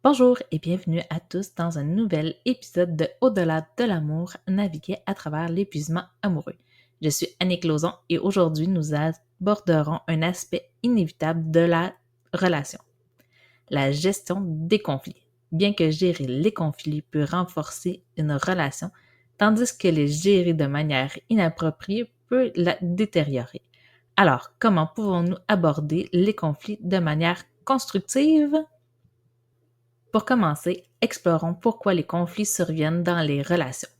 Bonjour et bienvenue à tous dans un nouvel épisode de Au-delà de l'amour, naviguer à travers l'épuisement amoureux. Je suis Annick Lauzon et aujourd'hui nous aborderons un aspect inévitable de la relation, la gestion des conflits. Bien que gérer les conflits peut renforcer une relation, tandis que les gérer de manière inappropriée peut la détériorer. Alors, comment pouvons-nous aborder les conflits de manière constructive? Pour commencer, explorons pourquoi les conflits surviennent dans les relations.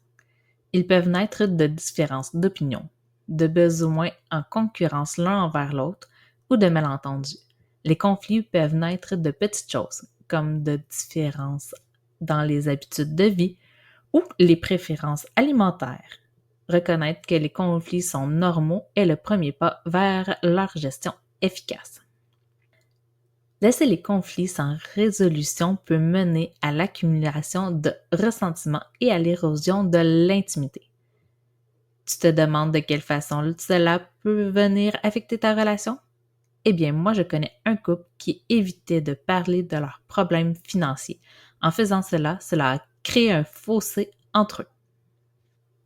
Ils peuvent naître de différences d'opinion, de besoins en concurrence l'un envers l'autre ou de malentendus. Les conflits peuvent naître de petites choses, comme de différences dans les habitudes de vie ou les préférences alimentaires. Reconnaître que les conflits sont normaux est le premier pas vers leur gestion efficace. Laisser les conflits sans résolution peut mener à l'accumulation de ressentiments et à l'érosion de l'intimité. Tu te demandes de quelle façon cela peut venir affecter ta relation? Eh bien, moi, je connais un couple qui évitait de parler de leurs problèmes financiers. En faisant cela, cela a créé un fossé entre eux.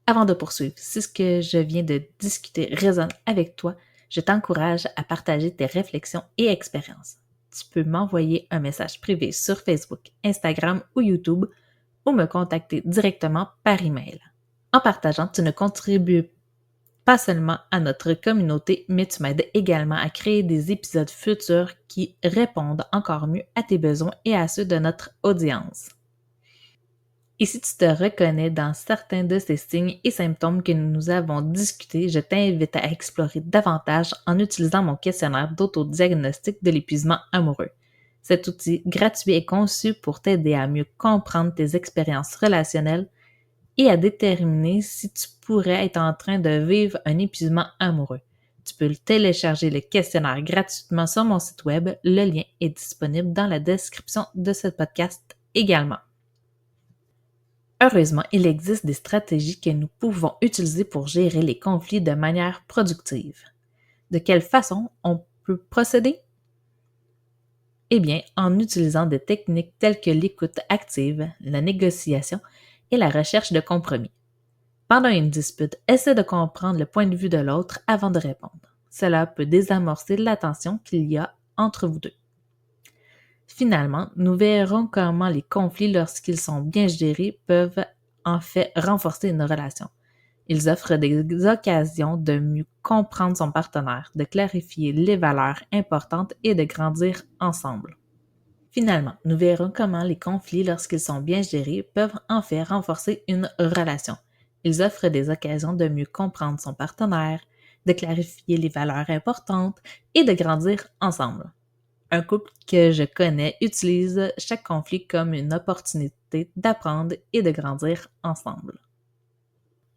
Avant de poursuivre, si ce que je viens de discuter résonne avec toi, je t'encourage à partager tes réflexions et expériences. Tu peux m'envoyer un message privé sur Facebook, Instagram ou YouTube ou me contacter directement par email. En partageant, tu ne contribues pas seulement à notre communauté, mais tu m'aides également à créer des épisodes futurs qui répondent encore mieux à tes besoins et à ceux de notre audience. Et si tu te reconnais dans certains de ces signes et symptômes que nous avons discutés, je t'invite à explorer davantage en utilisant mon questionnaire d'autodiagnostic de l'épuisement amoureux. Cet outil gratuit est conçu pour t'aider à mieux comprendre tes expériences relationnelles et à déterminer si tu pourrais être en train de vivre un épuisement amoureux. Tu peux télécharger le questionnaire gratuitement sur mon site web. Le lien est disponible dans la description de ce podcast également. Heureusement, il existe des stratégies que nous pouvons utiliser pour gérer les conflits de manière productive. De quelle façon on peut procéder? Eh bien, en utilisant des techniques telles que l'écoute active, la négociation et la recherche de compromis. Pendant une dispute, essaie de comprendre le point de vue de l'autre avant de répondre. Cela peut désamorcer la tension qu'il y a entre vous deux. Finalement, nous verrons comment les conflits, lorsqu'ils sont bien gérés, peuvent en fait renforcer une relation. Ils offrent des occasions de mieux comprendre son partenaire, de clarifier les valeurs importantes et de grandir ensemble. Finalement, nous verrons comment les conflits, lorsqu'ils sont bien gérés, peuvent en fait renforcer une relation. Ils offrent des occasions de mieux comprendre son partenaire, de clarifier les valeurs importantes et de grandir ensemble. Un couple que je connais utilise chaque conflit comme une opportunité d'apprendre et de grandir ensemble.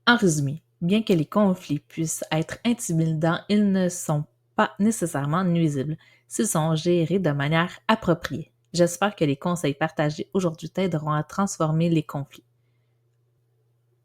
En résumé, bien que les conflits puissent être intimidants, ils ne sont pas nécessairement nuisibles s'ils sont gérés de manière appropriée. J'espère que les conseils partagés aujourd'hui t'aideront à transformer les conflits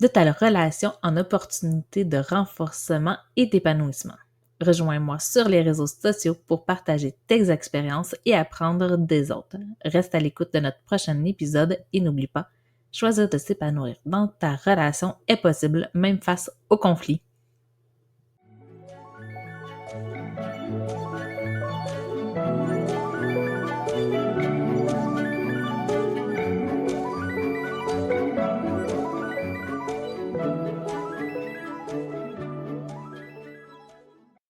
de ta relation en opportunité de renforcement et d'épanouissement. Rejoins-moi sur les réseaux sociaux pour partager tes expériences et apprendre des autres. Reste à l'écoute de notre prochain épisode et n'oublie pas, choisir de s'épanouir dans ta relation est possible même face au conflit.